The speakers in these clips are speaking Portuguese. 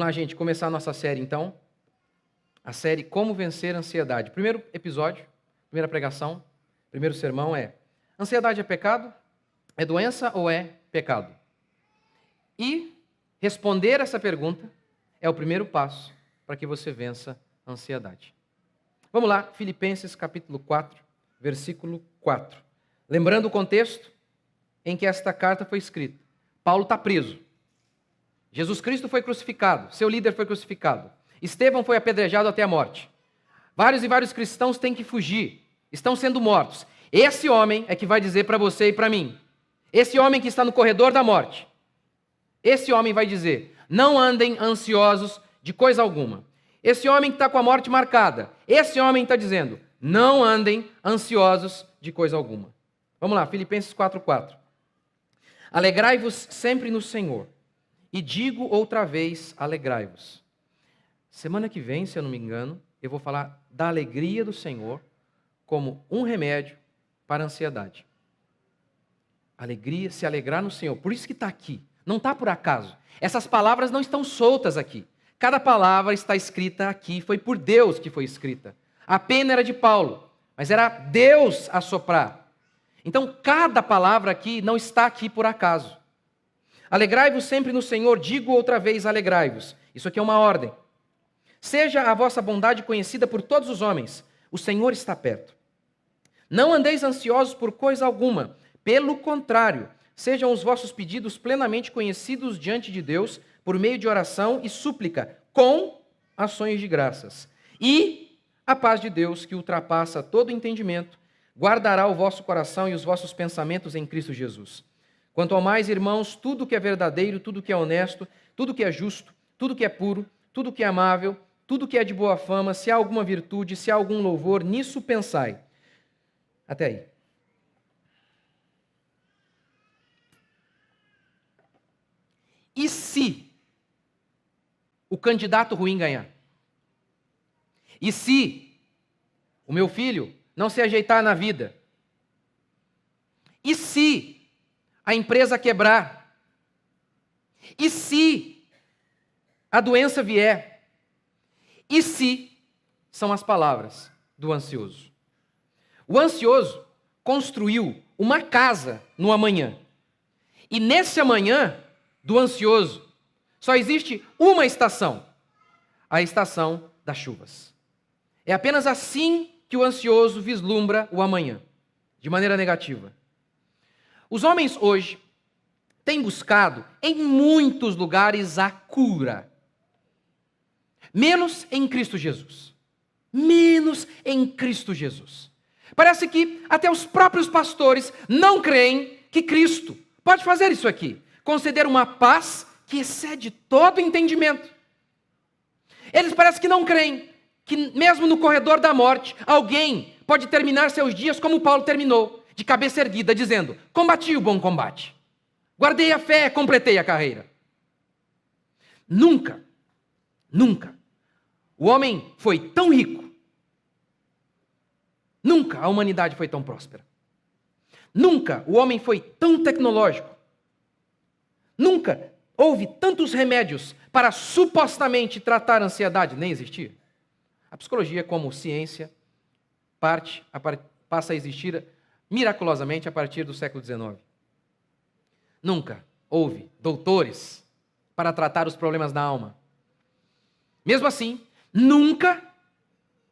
Vamos lá, gente, começar a nossa série, então. A série Como Vencer a Ansiedade. Primeiro episódio, primeira pregação, primeiro sermão é: ansiedade é pecado? É doença ou é pecado? E responder essa pergunta é o primeiro passo para que você vença a ansiedade. Vamos lá, Filipenses capítulo 4, versículo 4. Lembrando o contexto em que esta carta foi escrita. Paulo está preso. Jesus Cristo foi crucificado, seu líder foi crucificado. Estevão foi apedrejado até a morte. Vários e vários cristãos têm que fugir, estão sendo mortos. Esse homem é que vai dizer para você e para mim, esse homem que está no corredor da morte, esse homem vai dizer: não andem ansiosos de coisa alguma. Esse homem que está com a morte marcada, esse homem está dizendo: não andem ansiosos de coisa alguma. Vamos lá, Filipenses 4:4. Alegrai-vos sempre no Senhor. E digo outra vez, alegrai-vos. Semana que vem, se eu não me engano, eu vou falar da alegria do Senhor como um remédio para a ansiedade. Alegria, se alegrar no Senhor. Por isso que está aqui. Não está por acaso. Essas palavras não estão soltas aqui. Cada palavra está escrita aqui. Foi por Deus que foi escrita. A pena era de Paulo, mas era Deus a soprar. Então, cada palavra aqui não está aqui por acaso. Alegrai-vos sempre no Senhor, digo outra vez, alegrai-vos. Isso aqui é uma ordem. Seja a vossa bondade conhecida por todos os homens. O Senhor está perto. Não andeis ansiosos por coisa alguma. Pelo contrário, sejam os vossos pedidos plenamente conhecidos diante de Deus, por meio de oração e súplica, com ações de graças. E a paz de Deus, que ultrapassa todo entendimento, guardará o vosso coração e os vossos pensamentos em Cristo Jesus. Quanto ao mais, irmãos, tudo que é verdadeiro, tudo que é honesto, tudo que é justo, tudo que é puro, tudo que é amável, tudo que é de boa fama, se há alguma virtude, se há algum louvor, nisso pensai. Até aí. E se o candidato ruim ganhar? E se o meu filho não se ajeitar na vida? E se a empresa quebrar? E se a doença vier? E se são as palavras do ansioso. O ansioso construiu uma casa no amanhã. E nesse amanhã do ansioso só existe uma estação: a estação das chuvas. É apenas assim que o ansioso vislumbra o amanhã, de maneira negativa. Os homens hoje têm buscado em muitos lugares a cura. Menos em Cristo Jesus. Menos em Cristo Jesus. Parece que até os próprios pastores não creem que Cristo pode fazer isso aqui. Conceder uma paz que excede todo entendimento. Eles parecem que não creem que mesmo no corredor da morte, alguém pode terminar seus dias como Paulo terminou, de cabeça erguida, dizendo: combati o bom combate, guardei a fé, completei a carreira. Nunca o homem foi tão rico, nunca a humanidade foi tão próspera, nunca o homem foi tão tecnológico, nunca houve tantos remédios para supostamente tratar a ansiedade, nem existia. A psicologia, como ciência, passa a existir miraculosamente a partir do século XIX. Nunca houve doutores para tratar os problemas da alma. Mesmo assim, nunca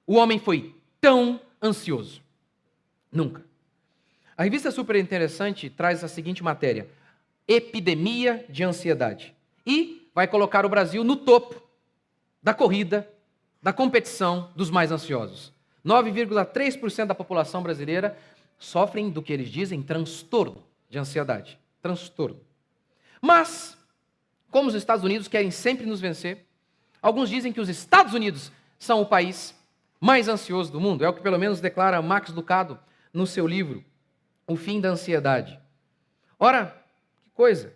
o homem foi tão ansioso. Nunca. A revista Super Interessante traz a seguinte matéria: epidemia de ansiedade. E vai colocar o Brasil no topo da corrida, da competição dos mais ansiosos. 9,3% da população brasileira sofrem do que eles dizem transtorno de ansiedade. Transtorno. Mas, como os Estados Unidos querem sempre nos vencer, alguns dizem que os Estados Unidos são o país mais ansioso do mundo. É o que pelo menos declara Max Lucado no seu livro O Fim da Ansiedade. Ora, que coisa.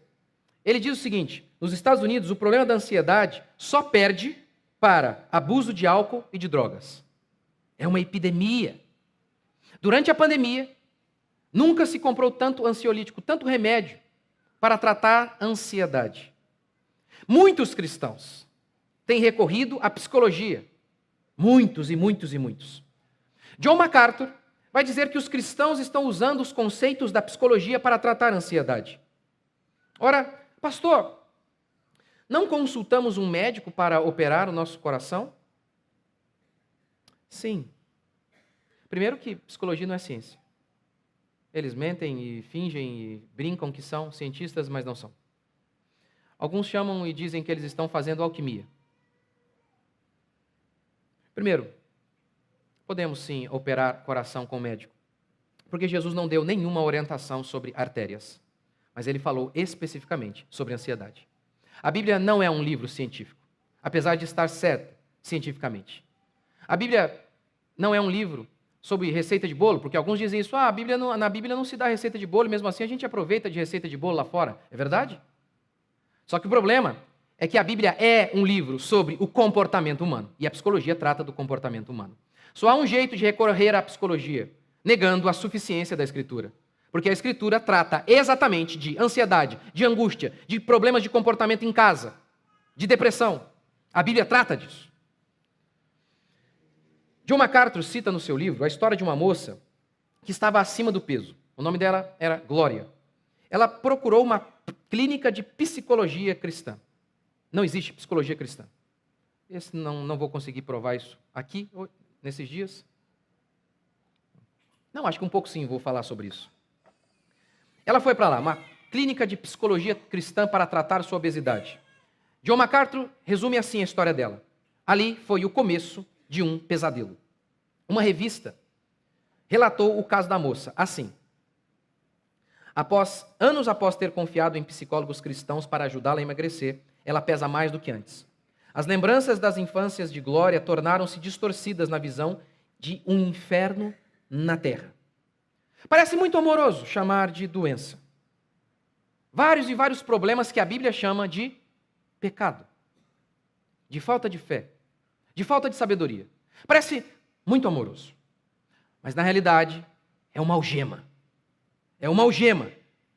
Ele diz o seguinte: nos Estados Unidos o problema da ansiedade só perde para abuso de álcool e de drogas. É uma epidemia. Durante a pandemia, nunca se comprou tanto ansiolítico, tanto remédio para tratar a ansiedade. Muitos cristãos têm recorrido à psicologia. Muitos e muitos e muitos. John MacArthur vai dizer que os cristãos estão usando os conceitos da psicologia para tratar a ansiedade. Ora, pastor, não consultamos um médico para operar o nosso coração? Sim. Primeiro que psicologia não é ciência. Eles mentem e fingem e brincam que são cientistas, mas não são. Alguns chamam e dizem que eles estão fazendo alquimia. Primeiro, podemos sim operar coração com médico, porque Jesus não deu nenhuma orientação sobre artérias, mas ele falou especificamente sobre ansiedade. A Bíblia não é um livro científico, apesar de estar certa cientificamente. A Bíblia não é um livro sobre receita de bolo, porque alguns dizem isso, na Bíblia não se dá receita de bolo, e mesmo assim a gente aproveita de receita de bolo lá fora. É verdade? Só que o problema é que a Bíblia é um livro sobre o comportamento humano, e a psicologia trata do comportamento humano. Só há um jeito de recorrer à psicologia, negando a suficiência da Escritura. Porque a Escritura trata exatamente de ansiedade, de angústia, de problemas de comportamento em casa, de depressão. A Bíblia trata disso. John MacArthur cita no seu livro a história de uma moça que estava acima do peso. O nome dela era Glória. Ela procurou uma clínica de psicologia cristã. Não existe psicologia cristã. Não vou conseguir provar isso aqui, nesses dias. Não, acho que um pouco sim vou falar sobre isso. Ela foi para lá, uma clínica de psicologia cristã para tratar sua obesidade. John MacArthur resume assim a história dela. Ali foi o começo de um pesadelo. Uma revista relatou o caso da moça assim: anos após ter confiado em psicólogos cristãos para ajudá-la a emagrecer, ela pesa mais do que antes. As lembranças das infâncias de Glória tornaram-se distorcidas na visão de um inferno na terra. Parece muito amoroso chamar de doença. Vários e vários problemas que a Bíblia chama de pecado, de falta de fé, de falta de sabedoria. Parece muito amoroso. Mas na realidade é uma algema. É uma algema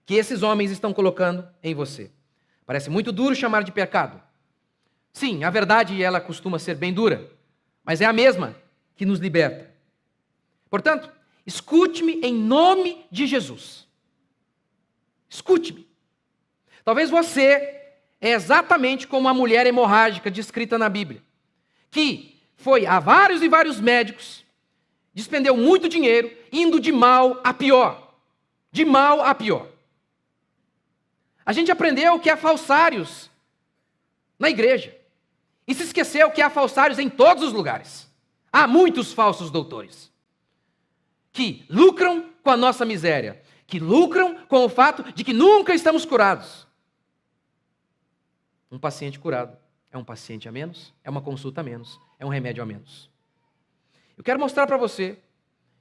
que esses homens estão colocando em você. Parece muito duro chamar de pecado. Sim, a verdade ela costuma ser bem dura, mas é a mesma que nos liberta. Portanto, escute-me em nome de Jesus. Escute-me. Talvez você é exatamente como a mulher hemorrágica descrita na Bíblia, que foi a vários e vários médicos, despendeu muito dinheiro, indo de mal a pior. De mal a pior. A gente aprendeu que há falsários na igreja. E se esqueceu que há falsários em todos os lugares. Há muitos falsos doutores que lucram com a nossa miséria, que lucram com o fato de que nunca estamos curados. Um paciente curado é um paciente a menos, é uma consulta a menos, é um remédio a menos. Eu quero mostrar para você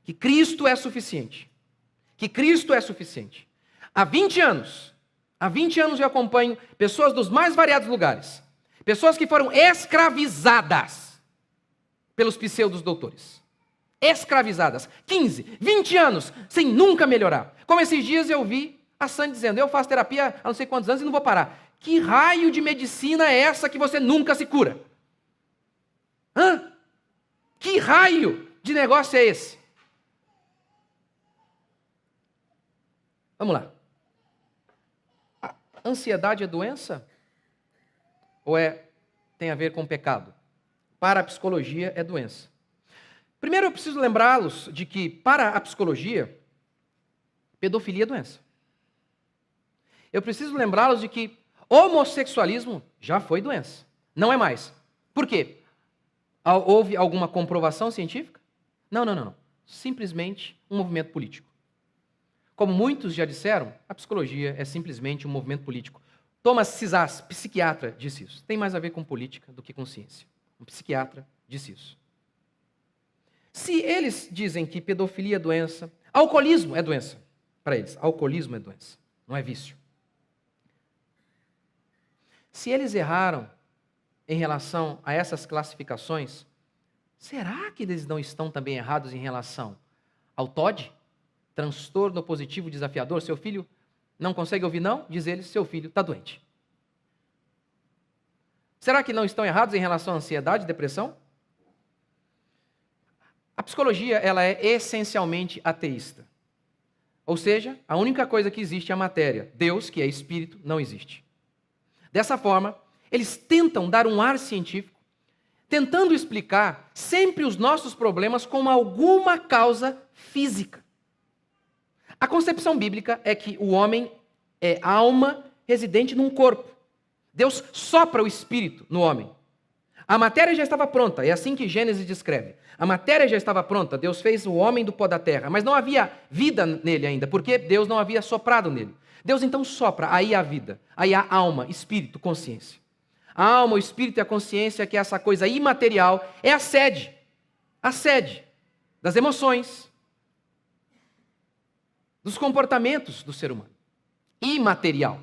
que Cristo é suficiente. Que Cristo é suficiente. Há 20 anos eu acompanho pessoas dos mais variados lugares. Pessoas que foram escravizadas pelos pseudos doutores. Escravizadas. 15, 20 anos, sem nunca melhorar. Como esses dias eu vi a Sandy dizendo, eu faço terapia há não sei quantos anos e não vou parar. Que raio de medicina é essa que você nunca se cura? Hã? Que raio de negócio é esse? Vamos lá. A ansiedade é doença? Ou tem a ver com pecado? Para a psicologia é doença. Primeiro eu preciso lembrá-los de que, para a psicologia, pedofilia é doença. Eu preciso lembrá-los de que homossexualismo já foi doença. Não é mais. Por quê? Houve alguma comprovação científica? Não. Simplesmente um movimento político. Como muitos já disseram, a psicologia é simplesmente um movimento político. Thomas Szasz, psiquiatra, disse isso. Tem mais a ver com política do que com ciência. Um psiquiatra disse isso. Se eles dizem que pedofilia é doença, alcoolismo é doença. Para eles, alcoolismo é doença, não é vício. Se eles erraram em relação a essas classificações, será que eles não estão também errados em relação ao TOD? Transtorno positivo desafiador? Seu filho não consegue ouvir não? Diz eles, seu filho está doente. Será que não estão errados em relação à ansiedade e depressão? A psicologia, ela é essencialmente ateísta. Ou seja, a única coisa que existe é a matéria. Deus, que é espírito, não existe. Dessa forma, eles tentam dar um ar científico, tentando explicar sempre os nossos problemas com alguma causa física. A concepção bíblica é que o homem é alma residente num corpo. Deus sopra o espírito no homem. A matéria já estava pronta, é assim que Gênesis descreve. A matéria já estava pronta, Deus fez o homem do pó da terra, mas não havia vida nele ainda, porque Deus não havia soprado nele. Deus então sopra, aí há vida, aí há alma, espírito, consciência. A alma, o espírito e a consciência, que é essa coisa imaterial, é a sede das emoções, dos comportamentos do ser humano. Imaterial.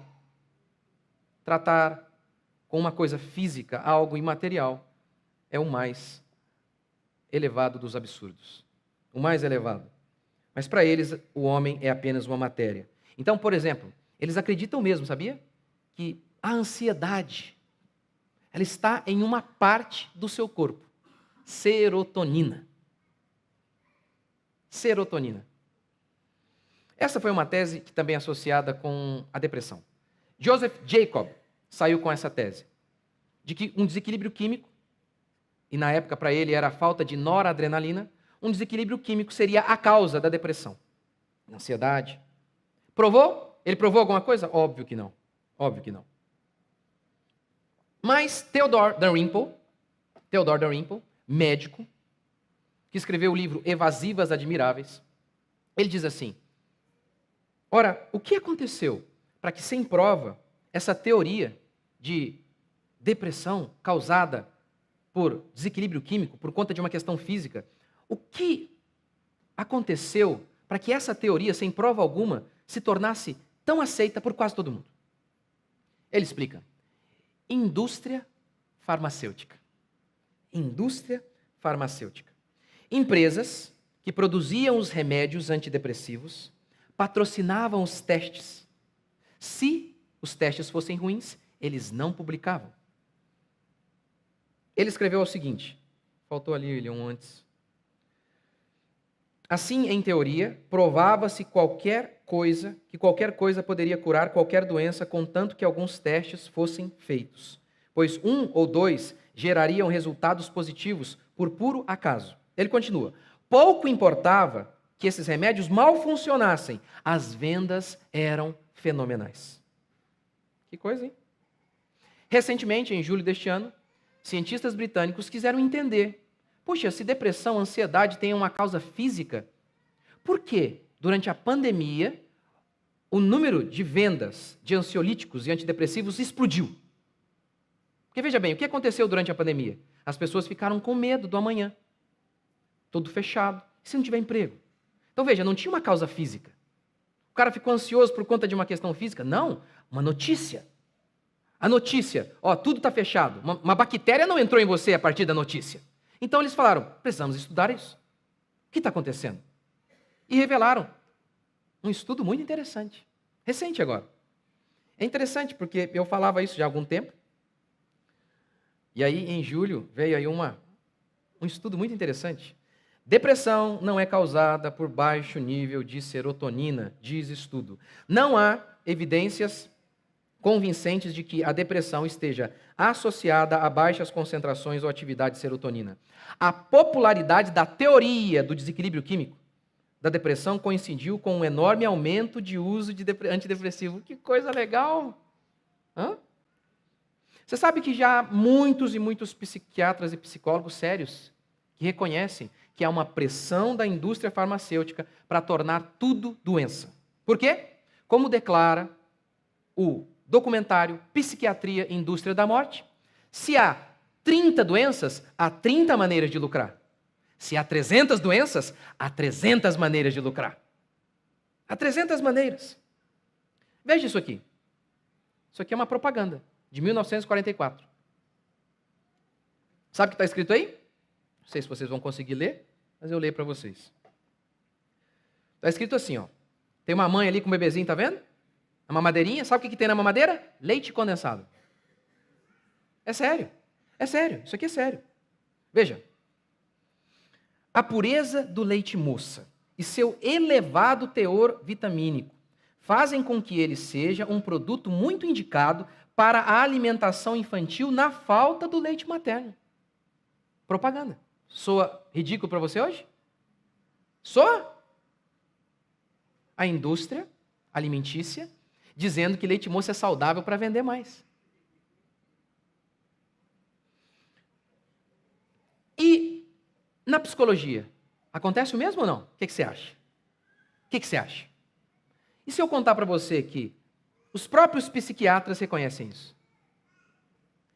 Tratar com uma coisa física, algo imaterial, é o mais elevado dos absurdos. O mais elevado. Mas para eles, o homem é apenas uma matéria. Então, por exemplo, eles acreditam mesmo, sabia? Que a ansiedade, ela está em uma parte do seu corpo. Serotonina. Serotonina. Essa foi uma tese que também é associada com a depressão. Joseph Jacob saiu com essa tese, de que um desequilíbrio químico, e na época para ele era a falta de noradrenalina, um desequilíbrio químico seria a causa da depressão, ansiedade. Provou? Ele provou alguma coisa? Óbvio que não. Óbvio que não. Mas Theodore Dalrymple, médico, que escreveu o livro Evasivas Admiráveis, ele diz assim: ora, o que aconteceu para que, sem prova, essa teoria de depressão causada por desequilíbrio químico, por conta de uma questão física, o que aconteceu para que essa teoria, sem prova alguma, se tornasse tão aceita por quase todo mundo? Ele explica: indústria farmacêutica. Indústria farmacêutica. Empresas que produziam os remédios antidepressivos patrocinavam os testes. Se os testes fossem ruins, eles não publicavam. Ele escreveu o seguinte, faltou ali, William, antes. Assim, em teoria, provava-se que qualquer coisa poderia curar qualquer doença, contanto que alguns testes fossem feitos, pois um ou dois gerariam resultados positivos por puro acaso. Ele continua: pouco importava que esses remédios mal funcionassem, as vendas eram fenomenais. Que coisa, hein? Recentemente, em julho deste ano, cientistas britânicos quiseram entender: puxa, se depressão, ansiedade têm uma causa física, por que, durante a pandemia, o número de vendas de ansiolíticos e antidepressivos explodiu? Porque veja bem, o que aconteceu durante a pandemia? As pessoas ficaram com medo do amanhã. Tudo fechado. E se não tiver emprego? Então veja, não tinha uma causa física. O cara ficou ansioso por conta de uma questão física? Não, uma notícia. A notícia, tudo está fechado. Uma bactéria não entrou em você a partir da notícia. Então eles falaram: precisamos estudar isso. O que está acontecendo? E revelaram um estudo muito interessante. Recente agora. É interessante porque eu falava isso já há algum tempo. E aí, em julho, veio aí um estudo muito interessante. Depressão não é causada por baixo nível de serotonina, diz estudo. Não há evidências convincentes de que a depressão esteja associada a baixas concentrações ou atividade de serotonina. A popularidade da teoria do desequilíbrio químico da depressão coincidiu com um enorme aumento de uso de antidepressivo. Que coisa legal! Hã? Você sabe que já há muitos e muitos psiquiatras e psicólogos sérios que reconhecem que há uma pressão da indústria farmacêutica para tornar tudo doença. Por quê? Como declara o documentário Psiquiatria e Indústria da Morte, se há 30 doenças, há 30 maneiras de lucrar. Se há 300 doenças, há 300 maneiras de lucrar. Há 300 maneiras. Veja isso aqui. Isso aqui é uma propaganda de 1944. Sabe o que está escrito aí? Não sei se vocês vão conseguir ler, mas eu leio para vocês. Está escrito assim, ó. Tem uma mãe ali com um bebezinho, tá vendo? A mamadeirinha. Sabe o que tem na mamadeira? Leite condensado. É sério. É sério. Isso aqui é sério. Veja. A pureza do leite moça e seu elevado teor vitamínico fazem com que ele seja um produto muito indicado para a alimentação infantil na falta do leite materno. Propaganda. Soa ridículo para você hoje? Soa? A indústria alimentícia dizendo que leite moça é saudável para vender mais. E na psicologia, acontece o mesmo ou não? O que você acha? O que você acha? E se eu contar para você que os próprios psiquiatras reconhecem isso?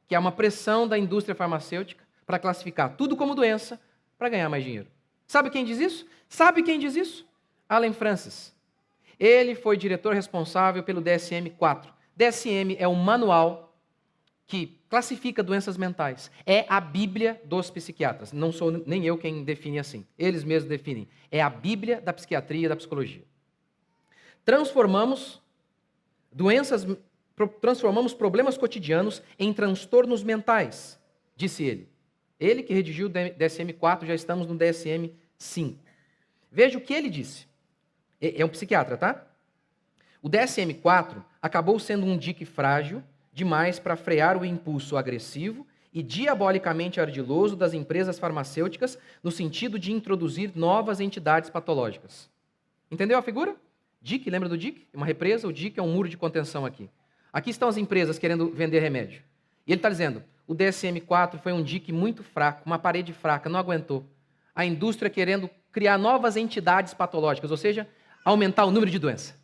Que há uma pressão da indústria farmacêutica para classificar tudo como doença para ganhar mais dinheiro. Sabe quem diz isso? Sabe quem diz isso? Allen Francis. Ele foi diretor responsável pelo DSM-4. DSM é um manual que classifica doenças mentais. É a Bíblia dos psiquiatras. Não sou nem eu quem define assim. Eles mesmos definem. É a Bíblia da psiquiatria e da psicologia. Transformamos problemas cotidianos em transtornos mentais, disse ele. Ele que redigiu o DSM-4, já estamos no DSM-5. Veja o que ele disse. É um psiquiatra, tá? O DSM-4 acabou sendo um dique frágil demais para frear o impulso agressivo e diabolicamente ardiloso das empresas farmacêuticas no sentido de introduzir novas entidades patológicas. Entendeu a figura? DIC, lembra do DIC? Uma represa, o DIC é um muro de contenção aqui. Aqui estão as empresas querendo vender remédio. E ele está dizendo, o DSM-4 foi um DIC muito fraco, uma parede fraca, não aguentou. A indústria querendo criar novas entidades patológicas, ou seja, aumentar o número de doenças.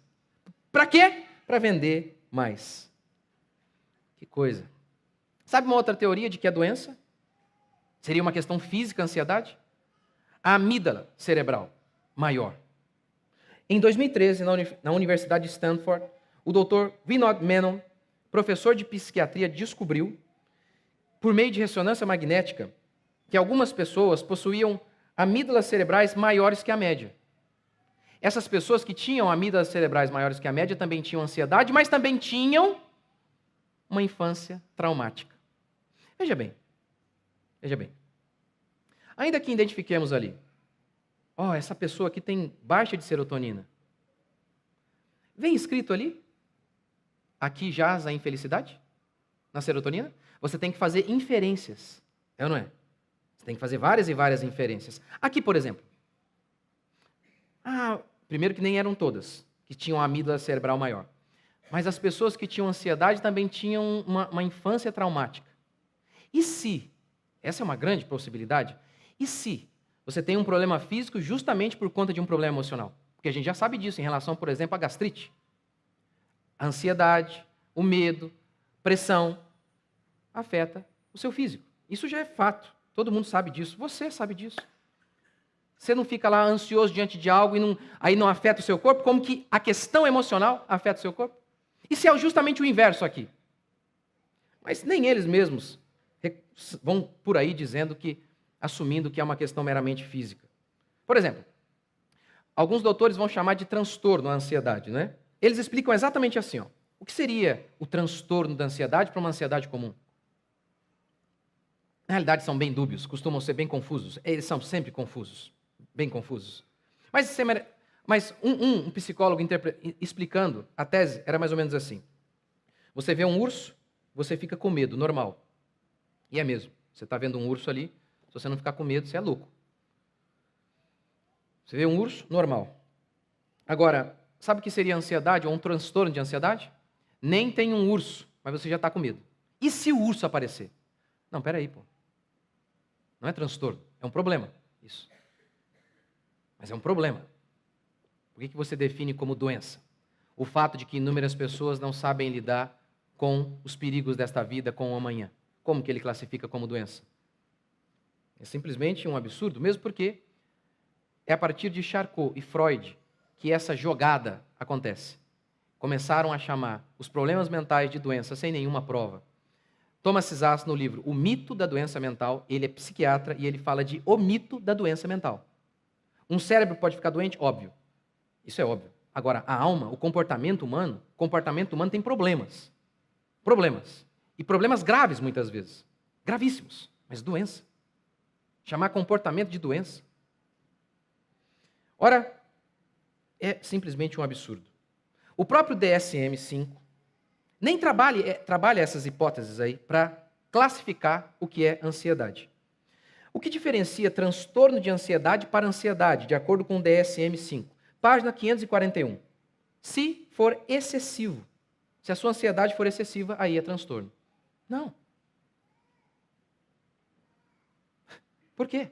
Para quê? Para vender mais. Que coisa. Sabe uma outra teoria de que é doença? Seria uma questão física, ansiedade? A amígdala cerebral maior. Em 2013, na Universidade de Stanford, o Dr. Vinod Menon, professor de psiquiatria, descobriu, por meio de ressonância magnética, que algumas pessoas possuíam amígdalas cerebrais maiores que a média. Essas pessoas que tinham amígdalas cerebrais maiores que a média também tinham ansiedade, mas também tinham uma infância traumática. Veja bem. Ainda que identifiquemos ali, essa pessoa aqui tem baixa de serotonina. Vem escrito ali, aqui jaz a infelicidade, na serotonina. Você tem que fazer inferências, é ou não é? Você tem que fazer várias e várias inferências. Aqui, por exemplo. Primeiro que nem eram todas, que tinham a amígdala cerebral maior. Mas as pessoas que tinham ansiedade também tinham uma infância traumática. E se, essa é uma grande possibilidade, e se você tem um problema físico justamente por conta de um problema emocional? Porque a gente já sabe disso em relação, por exemplo, à gastrite. A ansiedade, o medo, pressão, afeta o seu físico. Isso já é fato. Todo mundo sabe disso. Você sabe disso. Você não fica lá ansioso diante de algo e aí não afeta o seu corpo, como que a questão emocional afeta o seu corpo? E se é justamente o inverso aqui? Mas nem eles mesmos vão por aí assumindo que é uma questão meramente física. Por exemplo, alguns doutores vão chamar de transtorno a ansiedade, né? Eles explicam exatamente assim, o que seria o transtorno da ansiedade para uma ansiedade comum? Na realidade, são bem dúbios, costumam ser bem confusos. Eles são sempre confusos, bem confusos. Mas um psicólogo explicando a tese era mais ou menos assim. Você vê um urso, você fica com medo, normal. E é mesmo. Você está vendo um urso ali, se você não ficar com medo, você é louco. Você vê um urso, normal. Agora, sabe o que seria ansiedade ou um transtorno de ansiedade? Nem tem um urso, mas você já está com medo. E se o urso aparecer? Não, peraí, pô. Não é transtorno, é um problema. Isso. Mas é um problema. Por que você define como doença? O fato de que inúmeras pessoas não sabem lidar com os perigos desta vida, com o amanhã. Como que ele classifica como doença? É simplesmente um absurdo, mesmo porque é a partir de Charcot e Freud que essa jogada acontece. Começaram a chamar os problemas mentais de doença sem nenhuma prova. Thomas Szasz, no livro O Mito da Doença Mental, ele é psiquiatra e ele fala de o mito da doença mental. Um cérebro pode ficar doente? Óbvio. Isso é óbvio. Agora, a alma, o comportamento humano tem problemas. Problemas. E problemas graves, muitas vezes. Gravíssimos, mas doença. Chamar comportamento de doença. Ora, é simplesmente um absurdo. O próprio DSM-5 nem trabalha essas hipóteses aí para classificar o que é ansiedade. O que diferencia transtorno de ansiedade para ansiedade, de acordo com o DSM-5? Página 541. Se for excessivo. Se a sua ansiedade for excessiva, aí é transtorno. Não. Por quê?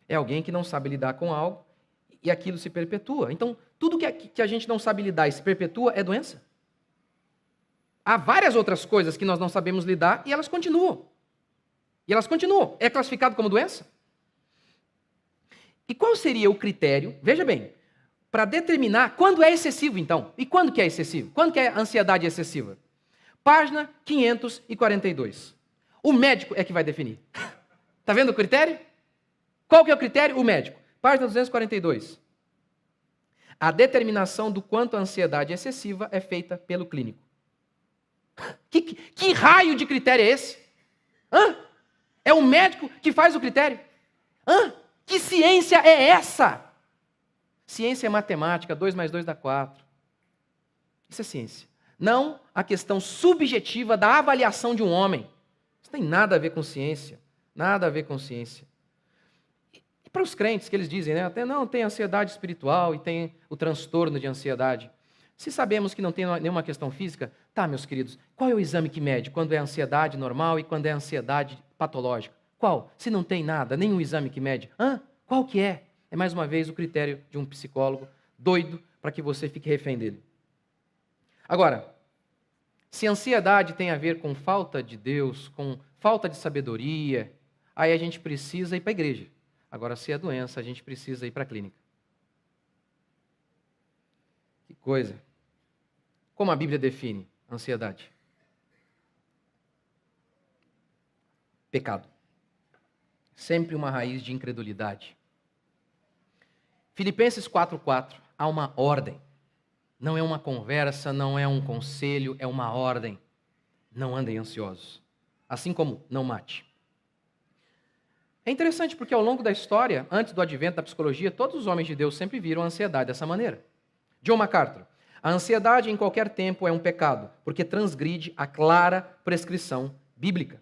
É alguém que não sabe lidar com algo e aquilo se perpetua. Então, tudo que a gente não sabe lidar e se perpetua é doença. Há várias outras coisas que nós não sabemos lidar e elas continuam. E elas continuam. É classificado como doença? E qual seria o critério, veja bem, para determinar quando é excessivo, então? E quando que é excessivo? Quando que é ansiedade excessiva? Página 542. O médico é que vai definir. Está vendo o critério? Qual que é o critério? O médico. Página 242. A determinação do quanto a ansiedade é excessiva é feita pelo clínico. Que raio de critério é esse? Hã? É o médico que faz o critério? Hã? Que ciência é essa? Ciência é matemática, 2 mais 2 dá 4. Isso é ciência. Não a questão subjetiva da avaliação de um homem. Isso não tem nada a ver com ciência. Nada a ver com ciência. E para os crentes que eles dizem, né? Até não, tem ansiedade espiritual e tem o transtorno de ansiedade. Se sabemos que não tem nenhuma questão física, tá, meus queridos, qual é o exame que mede quando é ansiedade normal e quando é ansiedade patológica? Qual? Se não tem nada, nenhum exame que mede. Qual que é? É mais uma vez o critério de um psicólogo doido para que você fique refém dele. Agora, se ansiedade tem a ver com falta de Deus, com falta de sabedoria, aí a gente precisa ir para a igreja. Agora, se é doença, a gente precisa ir para a clínica. Que coisa. Como a Bíblia define ansiedade? Pecado. Sempre uma raiz de incredulidade. Filipenses 4:4, há uma ordem. Não é uma conversa, não é um conselho, é uma ordem. Não andem ansiosos. Assim como não mate. É interessante porque ao longo da história, antes do advento da psicologia, todos os homens de Deus sempre viram a ansiedade dessa maneira. John MacArthur, a ansiedade em qualquer tempo é um pecado, porque transgride a clara prescrição bíblica.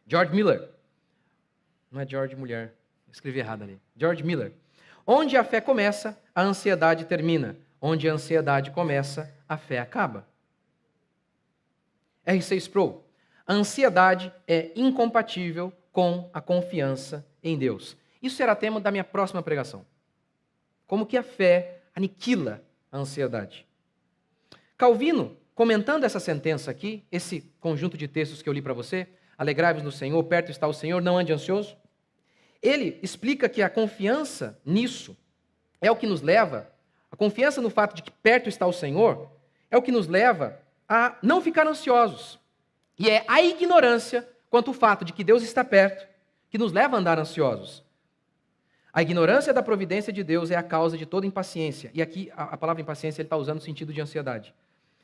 George Miller, não é George Mulher, escrevi errado ali. George Miller, onde a fé começa, a ansiedade termina. Onde a ansiedade começa, a fé acaba. R.C. Sproul, a ansiedade é incompatível com a confiança em Deus. Isso será tema da minha próxima pregação. Como que a fé aniquila a ansiedade. Calvino, comentando essa sentença aqui, esse conjunto de textos que eu li para você, alegrai-vos no Senhor, perto está o Senhor, não ande ansioso. Ele explica que a confiança nisso é o que nos leva, a confiança no fato de que perto está o Senhor, é o que nos leva a não ficar ansiosos. E é a ignorância quanto ao fato de que Deus está perto que nos leva a andar ansiosos. A ignorância da providência de Deus é a causa de toda impaciência. E aqui a palavra impaciência ele está usando no sentido de ansiedade.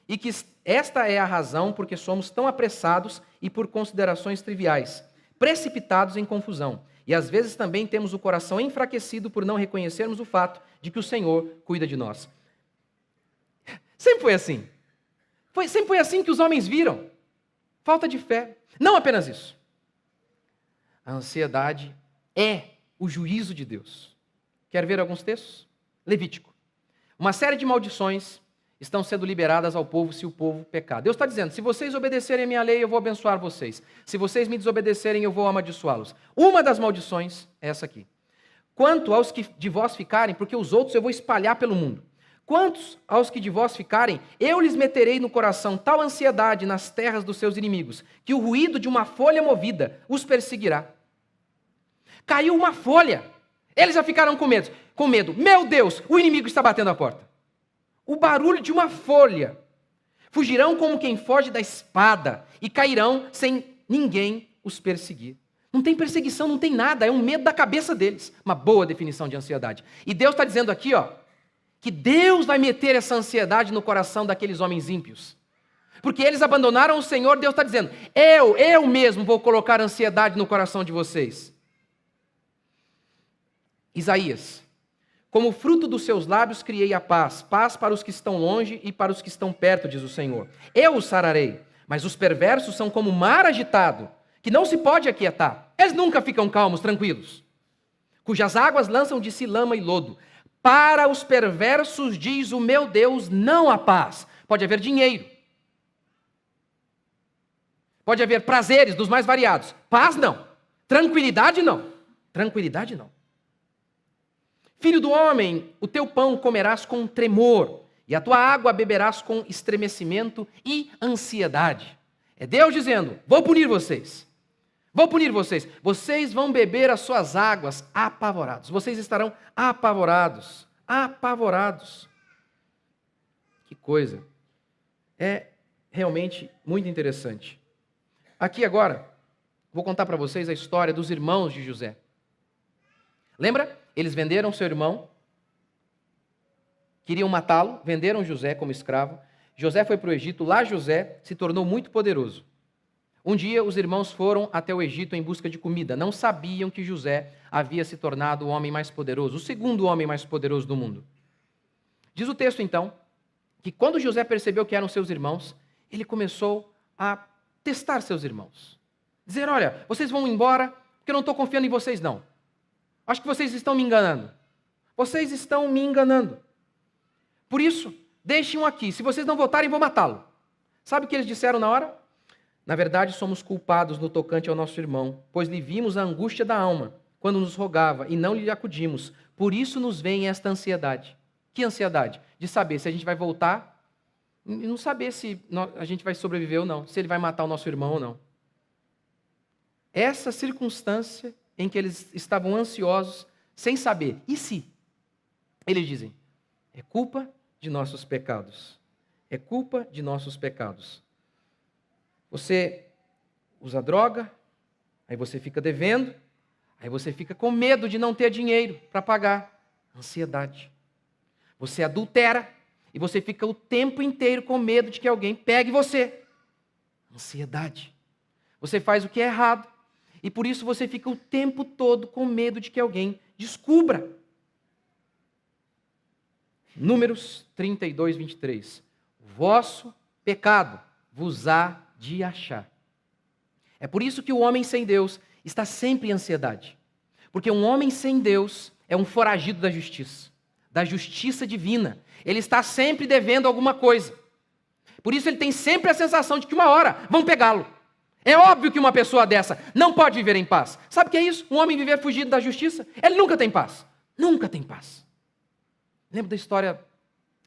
E que esta é a razão porque somos tão apressados e por considerações triviais, precipitados em confusão. E às vezes também temos o coração enfraquecido por não reconhecermos o fato de que o Senhor cuida de nós. Sempre foi assim. Sempre foi assim que os homens viram. Falta de fé. Não apenas isso. A ansiedade é o juízo de Deus. Quer ver alguns textos? Levítico. Uma série de maldições estão sendo liberadas ao povo se o povo pecar. Deus está dizendo, se vocês obedecerem a minha lei, eu vou abençoar vocês. Se vocês me desobedecerem, eu vou amaldiçoá-los. Uma das maldições é essa aqui. Quanto aos que de vós ficarem, porque os outros eu vou espalhar pelo mundo. Quantos aos que de vós ficarem, eu lhes meterei no coração tal ansiedade nas terras dos seus inimigos, que o ruído de uma folha movida os perseguirá. Caiu uma folha. Eles já ficaram com medo. Meu Deus, o inimigo está batendo a porta. O barulho de uma folha. Fugirão como quem foge da espada e cairão sem ninguém os perseguir. Não tem perseguição, não tem nada, é um medo da cabeça deles. Uma boa definição de ansiedade. E Deus está dizendo aqui, que Deus vai meter essa ansiedade no coração daqueles homens ímpios. Porque eles abandonaram o Senhor, Deus está dizendo, eu mesmo vou colocar ansiedade no coração de vocês. Isaías, como fruto dos seus lábios criei a paz, paz para os que estão longe e para os que estão perto, diz o Senhor. Eu os sararei, mas os perversos são como mar agitado, que não se pode aquietar. Eles nunca ficam calmos, tranquilos, cujas águas lançam de si lama e lodo. Para os perversos, diz o meu Deus, não há paz. Pode haver dinheiro, pode haver prazeres dos mais variados. Paz não. Tranquilidade não. Tranquilidade não. Filho do homem, o teu pão comerás com tremor, e a tua água beberás com estremecimento e ansiedade. É Deus dizendo, vou punir vocês. Vou punir vocês. Vocês vão beber as suas águas apavorados. Vocês estarão apavorados. Apavorados. Que coisa. É realmente muito interessante. Aqui agora, vou contar para vocês a história dos irmãos de José. Lembra? Eles venderam seu irmão, queriam matá-lo, venderam José como escravo. José foi para o Egito, lá José se tornou muito poderoso. Um dia os irmãos foram até o Egito em busca de comida. Não sabiam que José havia se tornado o homem mais poderoso, o segundo homem mais poderoso do mundo. Diz o texto então, que quando José percebeu que eram seus irmãos, ele começou a testar seus irmãos. Dizer, olha, vocês vão embora porque eu não estou confiando em vocês não. Acho que vocês estão me enganando. Vocês estão me enganando. Por isso, deixem-o aqui. Se vocês não voltarem, vou matá-lo. Sabe o que eles disseram na hora? Na verdade, somos culpados no tocante ao nosso irmão, pois lhe vimos a angústia da alma, quando nos rogava, e não lhe acudimos. Por isso nos vem esta ansiedade. Que ansiedade? De saber se a gente vai voltar e não saber se a gente vai sobreviver ou não, se ele vai matar o nosso irmão ou não. Essa circunstância em que eles estavam ansiosos, sem saber. E se? Eles dizem, é culpa de nossos pecados. É culpa de nossos pecados. Você usa droga, aí você fica devendo, aí você fica com medo de não ter dinheiro para pagar. Ansiedade. Você adultera e você fica o tempo inteiro com medo de que alguém pegue você. Ansiedade. Você faz o que é errado. E por isso você fica o tempo todo com medo de que alguém descubra. Números 32, 23. Vosso pecado vos há de achar. É por isso que o homem sem Deus está sempre em ansiedade. Porque um homem sem Deus é um foragido da justiça divina. Ele está sempre devendo alguma coisa. Por isso ele tem sempre a sensação de que uma hora vão pegá-lo. É óbvio que uma pessoa dessa não pode viver em paz. Sabe o que é isso? Um homem viver fugido da justiça? Ele nunca tem paz. Nunca tem paz. Lembra da história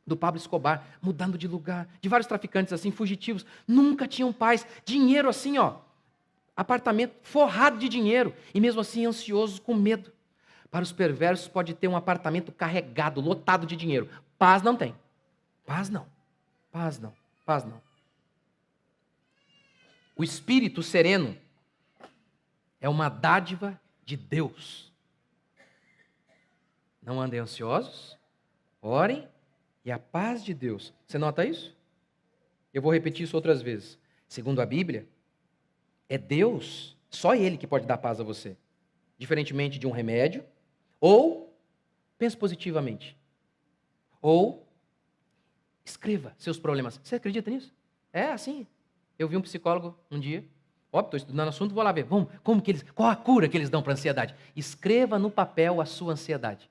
do Pablo Escobar, mudando de lugar, de vários traficantes assim, fugitivos, nunca tinham paz. Dinheiro assim, ó, apartamento forrado de dinheiro, e mesmo assim ansiosos, com medo. Para os perversos pode ter um apartamento carregado, lotado de dinheiro. Paz não tem. Paz não. Paz não. Paz não. O espírito sereno é uma dádiva de Deus. Não andem ansiosos, orem e a paz de Deus. Você nota isso? Eu vou repetir isso outras vezes. Segundo a Bíblia, é Deus, só Ele que pode dar paz a você. Diferentemente de um remédio, ou pense positivamente, ou escreva seus problemas. Você acredita nisso? É assim. Eu vi um psicólogo um dia, estou estudando assunto, vou lá ver, qual a cura que eles dão para a ansiedade? Escreva no papel a sua ansiedade.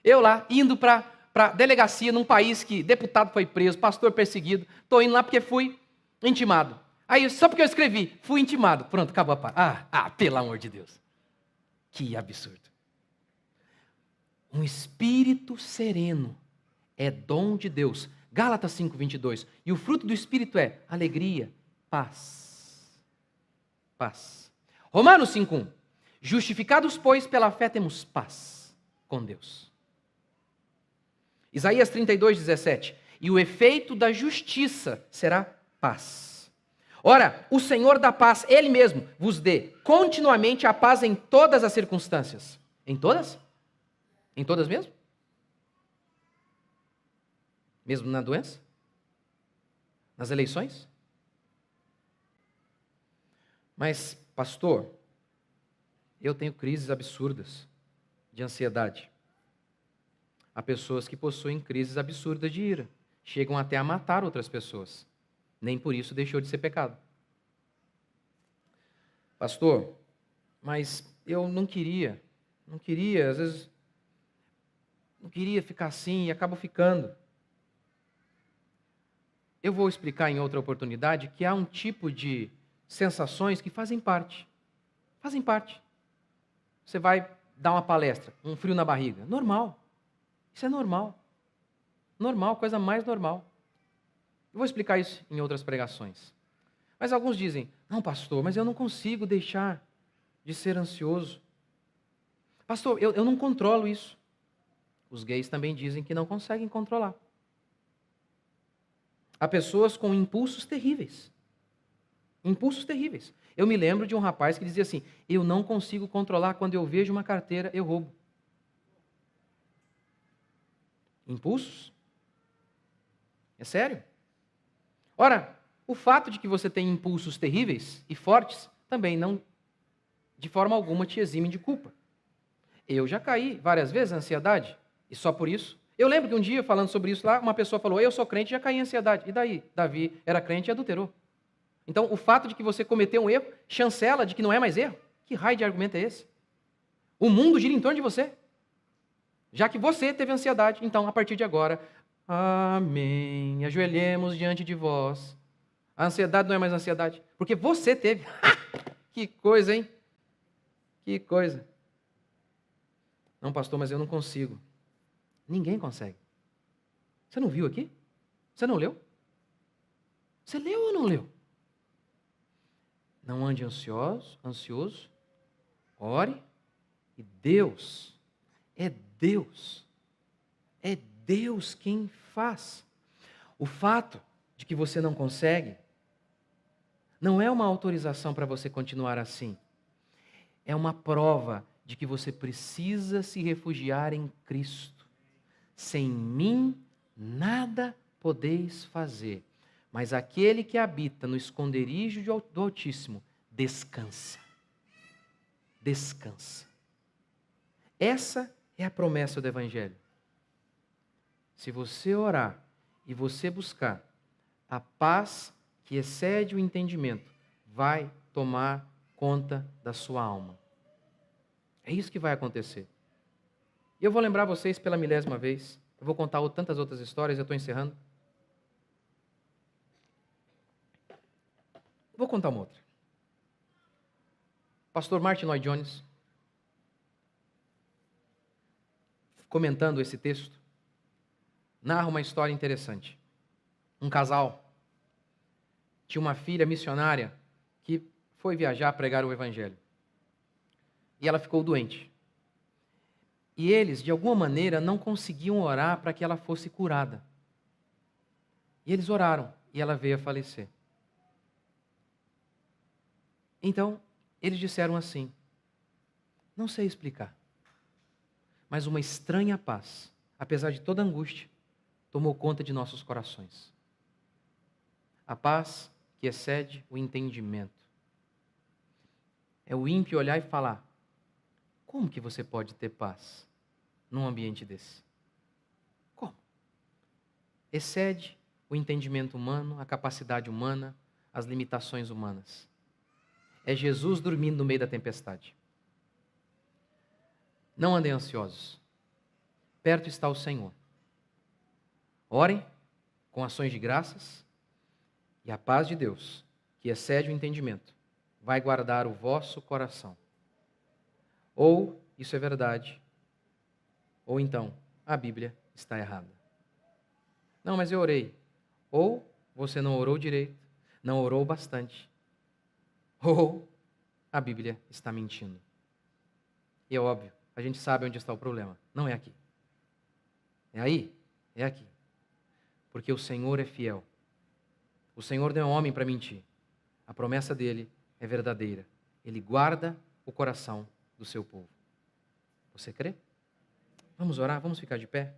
Eu lá, indo para a delegacia num país que deputado foi preso, pastor perseguido, estou indo lá porque fui intimado. Aí, só porque eu escrevi, fui intimado, pronto, acabou a paz. Pelo amor de Deus. Que absurdo. Um espírito sereno é dom de Deus. Gálatas 5:22. E o fruto do Espírito é alegria, paz. Paz. Romanos 5:1. Justificados, pois, pela fé temos paz com Deus. Isaías 32:17. E o efeito da justiça será paz. Ora, o Senhor da paz, Ele mesmo, vos dê continuamente a paz em todas as circunstâncias. Em todas? Em todas mesmo? Mesmo na doença? Nas eleições? Mas, pastor, eu tenho crises absurdas de ansiedade. Há pessoas que possuem crises absurdas de ira. Chegam até a matar outras pessoas. Nem por isso deixou de ser pecado. Pastor, mas eu não queria, às vezes, não queria ficar assim e acabo ficando. Eu vou explicar em outra oportunidade que há um tipo de sensações que fazem parte. Fazem parte. Você vai dar uma palestra, um frio na barriga. Normal. Isso é normal. Normal, coisa mais normal. Eu vou explicar isso em outras pregações. Mas alguns dizem, não, pastor, mas eu não consigo deixar de ser ansioso. Pastor, eu não controlo isso. Os gays também dizem que não conseguem controlar. Há pessoas com impulsos terríveis. Impulsos terríveis. Eu me lembro de um rapaz que dizia assim, eu não consigo controlar, quando eu vejo uma carteira, eu roubo. Impulsos? É sério? Ora, o fato de que você tem impulsos terríveis e fortes também não, de forma alguma, te exime de culpa. Eu já caí várias vezes na ansiedade, e só por isso. Eu lembro que um dia, falando sobre isso lá, uma pessoa falou, eu sou crente e já caí em ansiedade. E daí? Davi era crente e adulterou. Então, o fato de que você cometeu um erro, chancela de que não é mais erro? Que raio de argumento é esse? O mundo gira em torno de você. Já que você teve ansiedade, então, a partir de agora, amém, ajoelhemos diante de vós. A ansiedade não é mais ansiedade, porque você teve. Que coisa, hein? Que coisa. Não, pastor, mas eu não consigo. Ninguém consegue. Você não viu aqui? Você não leu? Você leu ou não leu? Não ande ansioso, ore, e Deus, é Deus quem faz. O fato de que você não consegue, não é uma autorização para você continuar assim. É uma prova de que você precisa se refugiar em Cristo. Sem mim, nada podeis fazer. Mas aquele que habita no esconderijo do Altíssimo, descansa. Descansa. Essa é a promessa do Evangelho. Se você orar e você buscar, a paz que excede o entendimento vai tomar conta da sua alma. É isso que vai acontecer. E eu vou lembrar vocês pela 1000ª vez. Eu vou contar tantas outras histórias, eu estou encerrando. Vou contar uma outra. Pastor Martin Lloyd Jones, comentando esse texto, narra uma história interessante. Um casal tinha uma filha missionária que foi viajar a pregar o Evangelho. E ela ficou doente. E eles, de alguma maneira, não conseguiam orar para que ela fosse curada. E eles oraram, e ela veio a falecer. Então, eles disseram assim, não sei explicar, mas uma estranha paz, apesar de toda angústia, tomou conta de nossos corações. A paz que excede o entendimento. É o ímpio olhar e falar, como que você pode ter paz num ambiente desse? Como? Excede o entendimento humano, a capacidade humana, as limitações humanas. É Jesus dormindo no meio da tempestade. Não andem ansiosos. Perto está o Senhor. Orem com ações de graças e a paz de Deus, que excede o entendimento, vai guardar o vosso coração. Ou isso é verdade, ou então a Bíblia está errada. Não, mas eu orei. Ou você não orou direito, não orou bastante, ou a Bíblia está mentindo. E é óbvio, a gente sabe onde está o problema. Não é aqui. É aí? É aqui. Porque o Senhor é fiel. O Senhor não é homem para mentir. A promessa dele é verdadeira. Ele guarda o coração do seu povo. Você crê? Vamos orar? Vamos ficar de pé?